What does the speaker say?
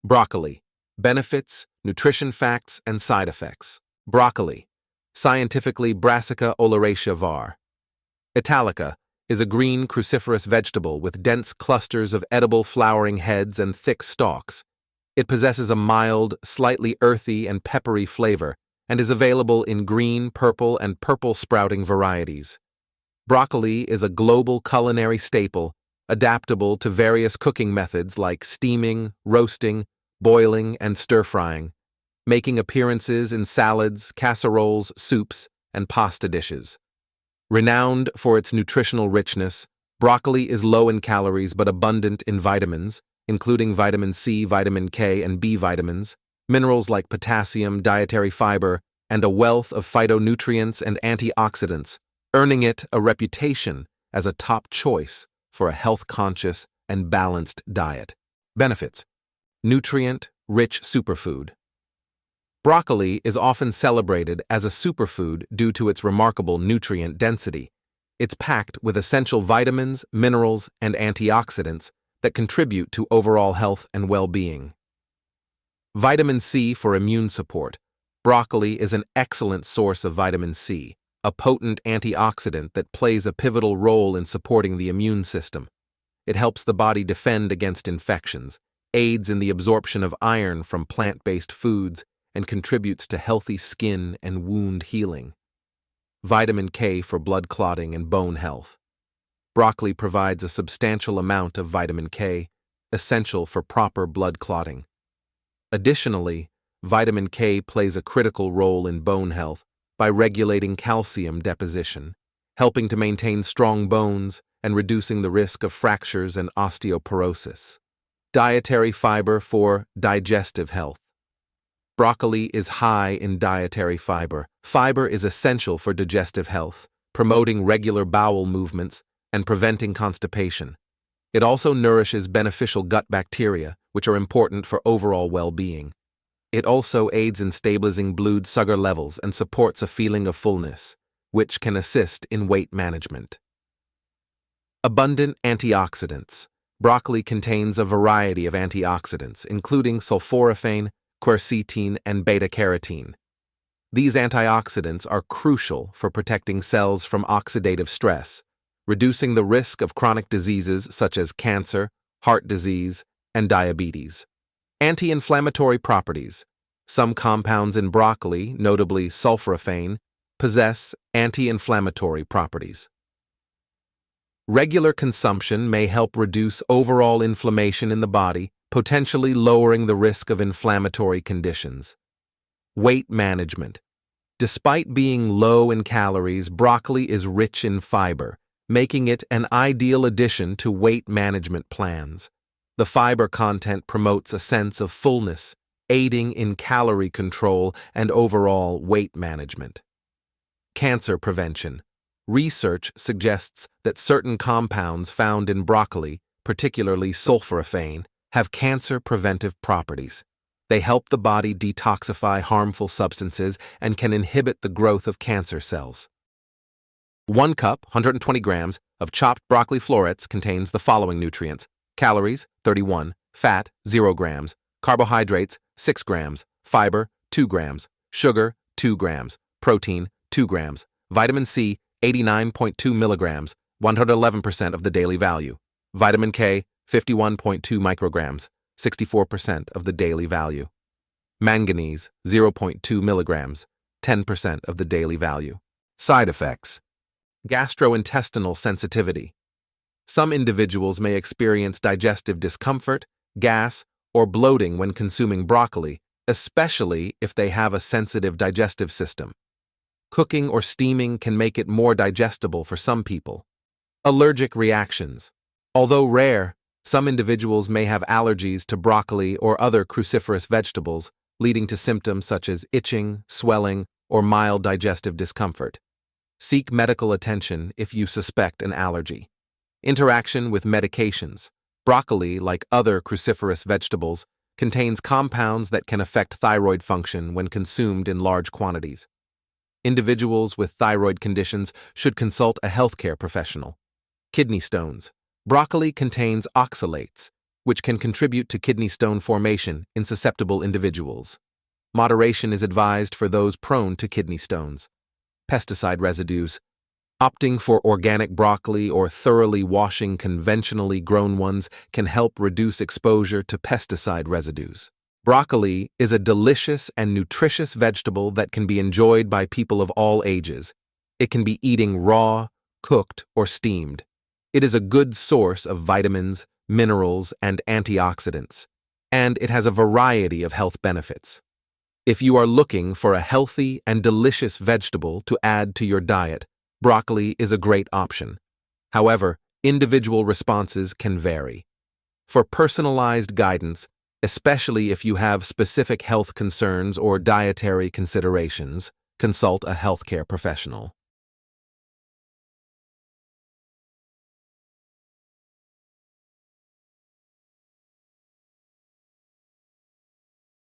Broccoli. Benefits, nutrition facts, and side effects. Broccoli. Scientifically Brassica oleracea var. Italica is a green cruciferous vegetable with dense clusters of edible flowering heads and thick stalks. It possesses a mild, slightly earthy and peppery flavor and is available in green, purple, and purple sprouting varieties. Broccoli is a global culinary staple, adaptable to various cooking methods like steaming, roasting, boiling, and stir-frying, making appearances in salads, casseroles, soups, and pasta dishes. Renowned for its nutritional richness, broccoli is low in calories but abundant in vitamins, including vitamin C, vitamin K, and B vitamins, minerals like potassium, dietary fiber, and a wealth of phytonutrients and antioxidants, earning it a reputation as a top choice for a health-conscious and balanced diet. Benefits: nutrient-rich superfood. Broccoli is often celebrated as a superfood due to its remarkable nutrient density. It's packed with essential vitamins, minerals, and antioxidants that contribute to overall health and well-being. Vitamin C for immune support. Broccoli is an excellent source of vitamin C, a potent antioxidant that plays a pivotal role in supporting the immune system. It helps the body defend against infections, aids in the absorption of iron from plant-based foods, and contributes to healthy skin and wound healing. Vitamin K for blood clotting and bone health. Broccoli provides a substantial amount of vitamin K, essential for proper blood clotting. Additionally, vitamin K plays a critical role in bone health by regulating calcium deposition, helping to maintain strong bones and reducing the risk of fractures and osteoporosis. Dietary fiber for digestive health. Broccoli is high in dietary fiber. Fiber is essential for digestive health, promoting regular bowel movements and preventing constipation. It also nourishes beneficial gut bacteria, which are important for overall well-being. It also aids in stabilizing blood sugar levels and supports a feeling of fullness, which can assist in weight management. Abundant antioxidants. Broccoli contains a variety of antioxidants, including sulforaphane, quercetin, and beta-carotene. These antioxidants are crucial for protecting cells from oxidative stress, reducing the risk of chronic diseases such as cancer, heart disease, and diabetes. Anti-inflammatory properties. Some compounds in broccoli, notably sulforaphane, possess anti-inflammatory properties. Regular consumption may help reduce overall inflammation in the body, potentially lowering the risk of inflammatory conditions. Weight management. Despite being low in calories, broccoli is rich in fiber, making it an ideal addition to weight management plans. The fiber content promotes a sense of fullness, aiding in calorie control and overall weight management. Cancer prevention. Research suggests that certain compounds found in broccoli, particularly sulforaphane, have cancer-preventive properties. They help the body detoxify harmful substances and can inhibit the growth of cancer cells. 1 cup, 120 grams, of chopped broccoli florets contains the following nutrients: calories, 31, fat, 0 grams, carbohydrates, 6 grams, fiber, 2 grams, sugar, 2 grams, protein, 2 grams, vitamin C, 89.2 milligrams, 111% of the daily value, vitamin K, 51.2 micrograms, 64% of the daily value, manganese, 0.2 milligrams, 10% of the daily value. Side effects. Gastrointestinal sensitivity. Some individuals may experience digestive discomfort, gas, or bloating when consuming broccoli, especially if they have a sensitive digestive system. Cooking or steaming can make it more digestible for some people. Allergic reactions. Although rare, some individuals may have allergies to broccoli or other cruciferous vegetables, leading to symptoms such as itching, swelling, or mild digestive discomfort. Seek medical attention if you suspect an allergy. Interaction with medications. Broccoli, like other cruciferous vegetables, contains compounds that can affect thyroid function when consumed in large quantities. Individuals with thyroid conditions should consult a healthcare professional. Kidney stones. Broccoli contains oxalates, which can contribute to kidney stone formation in susceptible individuals. Moderation is advised for those prone to kidney stones. Pesticide residues. Opting for organic broccoli or thoroughly washing conventionally grown ones can help reduce exposure to pesticide residues. Broccoli is a delicious and nutritious vegetable that can be enjoyed by people of all ages. It can be eaten raw, cooked, or steamed. It is a good source of vitamins, minerals, and antioxidants, and it has a variety of health benefits. If you are looking for a healthy and delicious vegetable to add to your diet, broccoli is a great option. However, individual responses can vary. For personalized guidance, especially if you have specific health concerns or dietary considerations, consult a healthcare professional.